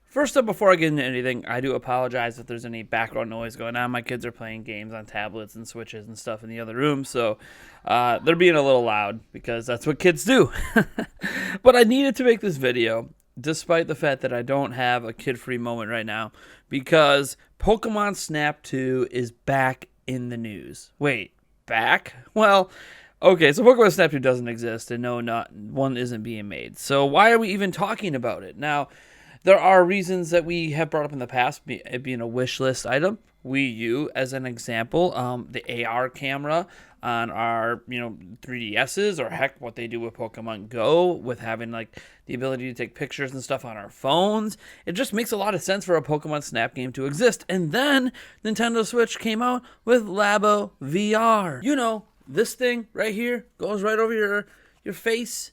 First up, before I get into anything, I do apologize if there's any background noise going on. My kids are playing games on tablets and Switches and stuff in the other room, so they're being a little loud because that's what kids do. But I needed to make this video, despite the fact that I don't have a kid-free moment right now, because Pokemon Snap 2 is back in the news. Wait, back? Well, okay, so Pokemon Snap 2 doesn't exist, and no, not one isn't being made. So why are we even talking about it? Now, there are reasons that we have brought up in the past, it being a wish list item. Wii U, as an example, the AR camera on our 3DSs, or heck, what they do with Pokemon Go, with having like the ability to take pictures and stuff on our phones. It just makes a lot of sense for a Pokemon Snap game to exist. And then Nintendo Switch came out with Labo VR. You know, this thing right here goes right over your face.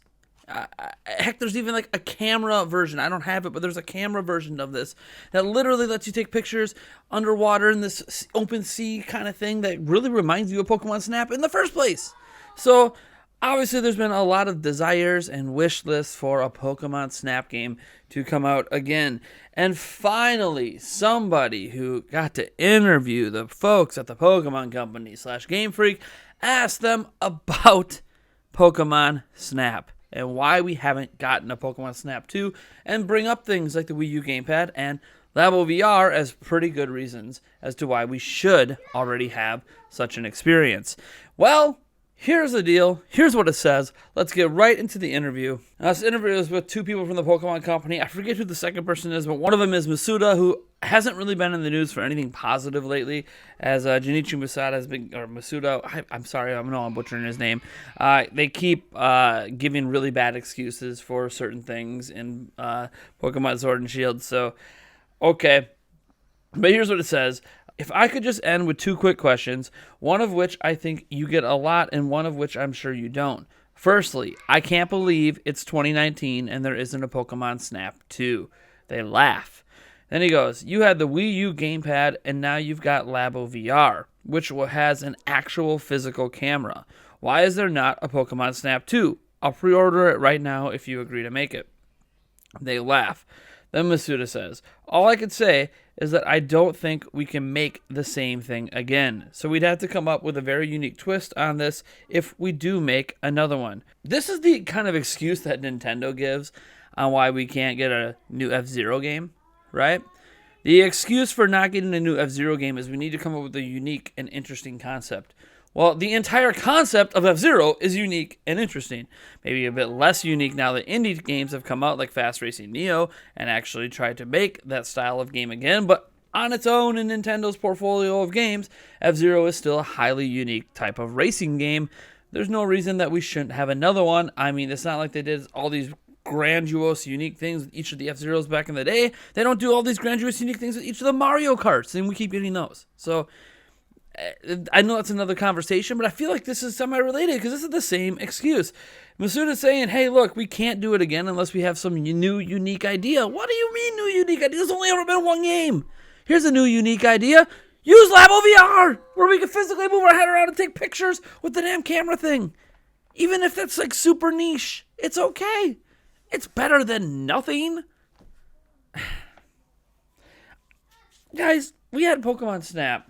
Heck, there's even like a camera version. I don't have it, but there's a camera version of this that literally lets you take pictures underwater in this open sea kind of thing that really reminds you of Pokemon Snap in the first place. So obviously there's been a lot of desires and wish lists for a Pokemon Snap game to come out again. And finally, somebody who got to interview the folks at the Pokemon Company / Game Freak asked them about Pokemon Snap and why we haven't gotten a Pokemon Snap 2, and bring up things like the Wii U gamepad and Labo VR as pretty good reasons as to why we should already have such an experience. Well, here's the deal. Here's what it says. Let's get right into the interview. Now, this interview is with two people from the Pokemon Company. I forget who the second person is, but one of them is Masuda, who hasn't really been in the news for anything positive lately, as Junichi Masuda has been, or Masuda, I'm sorry, I know I'm butchering his name. They keep giving really bad excuses for certain things in Pokemon Sword and Shield, so, okay. But here's what it says. If I could just end with two quick questions, one of which I think you get a lot and one of which I'm sure you don't. Firstly, I can't believe it's 2019 and there isn't a Pokemon Snap 2. They laugh. Then he goes, you had the Wii U gamepad and now you've got Labo VR, which has an actual physical camera. Why is there not a Pokemon Snap 2? I'll pre-order it right now if you agree to make it. They laugh. Then Masuda says, all I could say is that I don't think we can make the same thing again. So we'd have to come up with a very unique twist on this if we do make another one. This is the kind of excuse that Nintendo gives on why we can't get a new F-Zero game, right? The excuse for not getting a new F-Zero game is we need to come up with a unique and interesting concept. Well, the entire concept of F-Zero is unique and interesting. Maybe a bit less unique now that indie games have come out like Fast Racing Neo and actually tried to make that style of game again, but on its own in Nintendo's portfolio of games, F-Zero is still a highly unique type of racing game. There's no reason that we shouldn't have another one. I mean, it's not like they did all these grandiose, unique things with each of the F-Zeros back in the day. They don't do all these grandiose, unique things with each of the Mario Karts, and we keep getting those. So I know that's another conversation, but I feel like this is semi-related because this is the same excuse. Masuda's saying, hey, look, we can't do it again unless we have some new, unique idea. What do you mean, new, unique idea? There's only ever been one game. Here's a new, unique idea. Use Labo VR, where we can physically move our head around and take pictures with the damn camera thing. Even if that's like super niche, it's okay. It's better than nothing. Guys, we had Pokemon Snap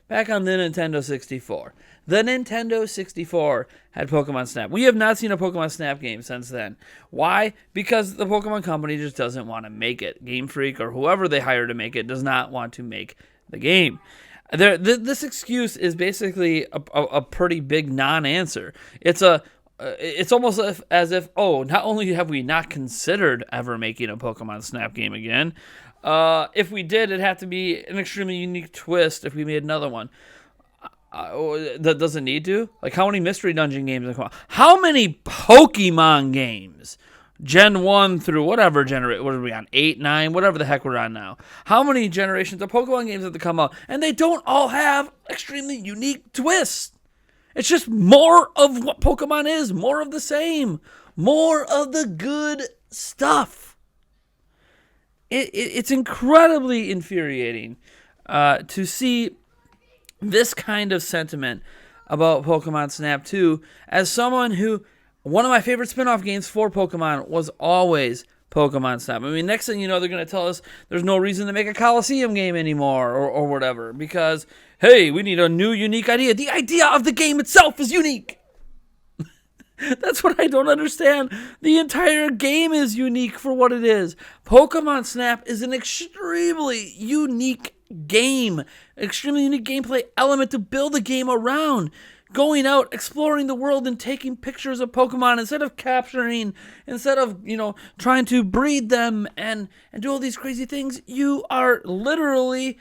back on the Nintendo 64. The Nintendo 64 had Pokemon Snap. We have not seen a Pokemon Snap game since then. Why? Because the Pokemon Company just doesn't want to make it. Game Freak or whoever they hire to make it does not want to make the game. This excuse is basically a pretty big non-answer. It's almost as if, not only have we not considered ever making a Pokemon Snap game again, if we did, it'd have to be an extremely unique twist if we made another one. That doesn't need to. Like, how many Mystery Dungeon games have come out? How many Pokemon games? Gen 1 through whatever generation. What are we on? 8, 9, whatever the heck we're on now. How many generations of Pokemon games have to come out? And they don't all have extremely unique twists. It's just more of what Pokemon is. More of the same. More of the good stuff. It's incredibly infuriating to see this kind of sentiment about Pokemon Snap 2 as someone who one of my favorite spin-off games for Pokemon was always Pokemon Snap. I mean, next thing you know, they're going to tell us there's no reason to make a Coliseum game anymore or whatever because, hey, we need a new, unique idea. The idea of the game itself is unique. That's what I don't understand. The entire game is unique for what it is. Pokemon Snap is an extremely unique game, extremely unique gameplay element to build a game around. Going out, exploring the world, and taking pictures of Pokemon instead of capturing, instead of, trying to breed them and do all these crazy things. You are literally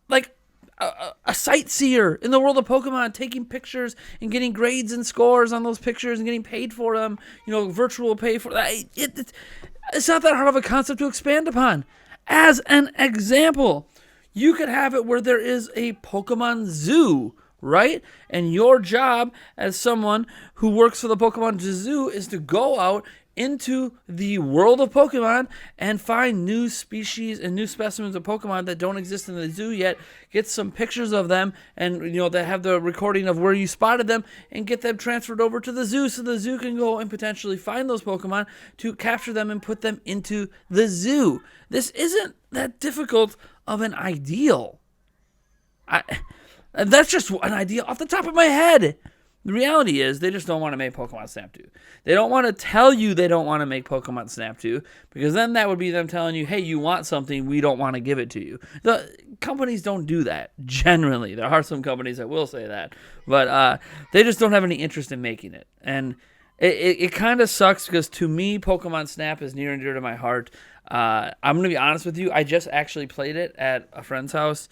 like a sightseer in the world of Pokemon, taking pictures and getting grades and scores on those pictures and getting paid for them, virtual pay for that. It's not that hard of a concept to expand upon. As an example, you could have it where there is a Pokemon zoo, right? And your job as someone who works for the Pokemon Zoo is to go out into the world of Pokemon and find new species and new specimens of Pokemon that don't exist in the zoo yet, get some pictures of them and, that have the recording of where you spotted them and get them transferred over to the zoo so the zoo can go and potentially find those Pokemon to capture them and put them into the zoo. This isn't that difficult of an ideal. That's just an idea off the top of my head. The reality is they just don't want to make Pokemon Snap 2. They don't want to tell you they don't want to make Pokemon Snap 2 because then that would be them telling you, hey, you want something, we don't want to give it to you. The companies don't do that, generally. There are some companies that will say that, but they just don't have any interest in making it. And it kind of sucks because to me, Pokemon Snap is near and dear to my heart. I'm going to be honest with you. I just actually played it at a friend's house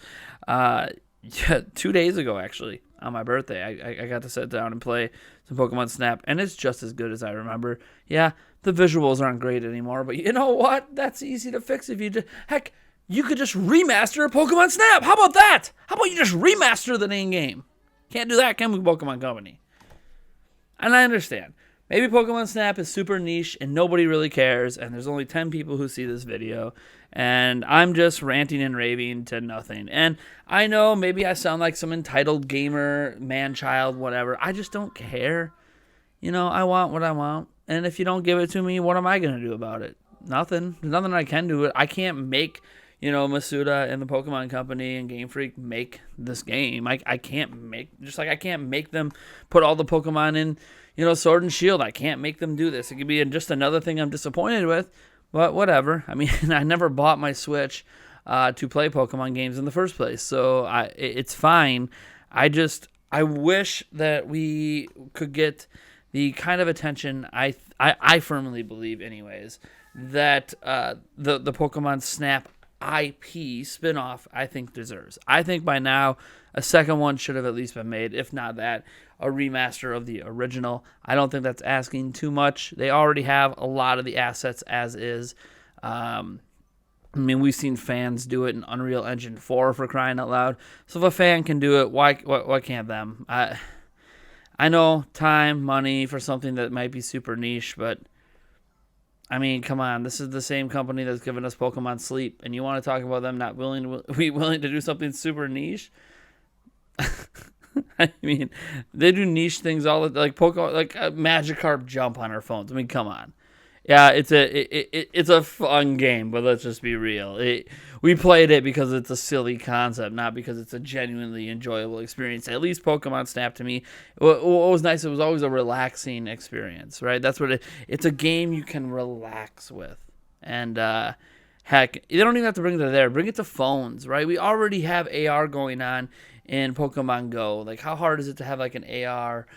2 days ago, actually. On my birthday, I got to sit down and play some Pokemon Snap, and it's just as good as I remember. Yeah, the visuals aren't great anymore, but you know what? That's easy to fix if you just... Heck, you could just remaster Pokemon Snap. How about that? How about you just remaster the main game? Can't do that, can we, Pokemon Company? And I understand. Maybe Pokemon Snap is super niche and nobody really cares, and there's only 10 people who see this video, and I'm just ranting and raving to nothing. And I know maybe I sound like some entitled gamer, man-child, whatever. I just don't care. I want what I want, and if you don't give it to me, what am I going to do about it? Nothing. There's nothing I can do. I can't make, Masuda and the Pokemon Company and Game Freak make this game. I can't make, just like I can't make them put all the Pokemon in, Sword and Shield. I can't make them do this. It could be just another thing I'm disappointed with, but whatever. I mean, I never bought my Switch to play Pokemon games in the first place, so it's fine. I wish that we could get the kind of attention I firmly believe, anyways, that the Pokemon Snap IP spinoff I think deserves. I think by now a second one should have at least been made, if not that, a remaster of the original. I don't think that's asking too much. They already have a lot of the assets as is. I mean, we've seen fans do it in Unreal Engine 4 for crying out loud. So if a fan can do it, why can't them? I know time, money for something that might be super niche, but I mean, come on. This is the same company that's given us Pokemon Sleep, and you want to talk about them not willing to do something super niche? I mean, they do niche things all the like Pokemon, like a Magikarp jump on our phones. I mean, come on. Yeah, it's a fun game, but let's just be real. We played it because it's a silly concept, not because it's a genuinely enjoyable experience. At least Pokemon Snap to me, what was nice, it was always a relaxing experience, right? That's what it's a game you can relax with. And heck, you don't even have to bring it there. Bring it to phones, right? We already have AR going on in Pokemon Go. Like, how hard is it to have like an AR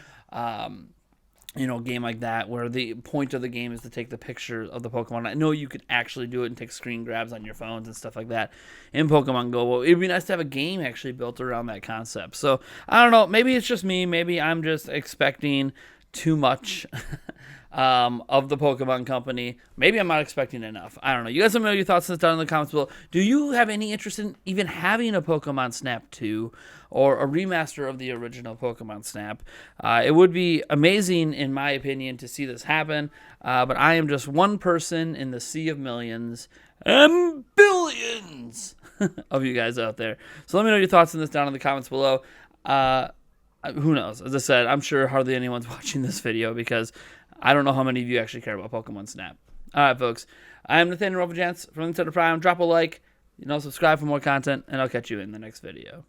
game like that where the point of the game is to take the picture of the Pokemon. I know you could actually do it and take screen grabs on your phones and stuff like that in Pokemon Go. Well, it'd be nice to have a game actually built around that concept. So, I don't know. Maybe it's just me. Maybe I'm just expecting too much of the Pokemon Company. Maybe I'm not expecting enough. I don't know. You guys let me know your thoughts down in the comments below. Do you have any interest in even having a Pokemon Snap 2 or a remaster of the original Pokemon Snap? It would be amazing, in my opinion, to see this happen. But I am just one person in the sea of millions and billions of you guys out there. So let me know your thoughts on this down in the comments below. Who knows? As I said, I'm sure hardly anyone's watching this video because I don't know how many of you actually care about Pokemon Snap. All right, folks. I am Nathaniel Rovajance from Nintendo Prime. Drop a like, subscribe for more content, and I'll catch you in the next video.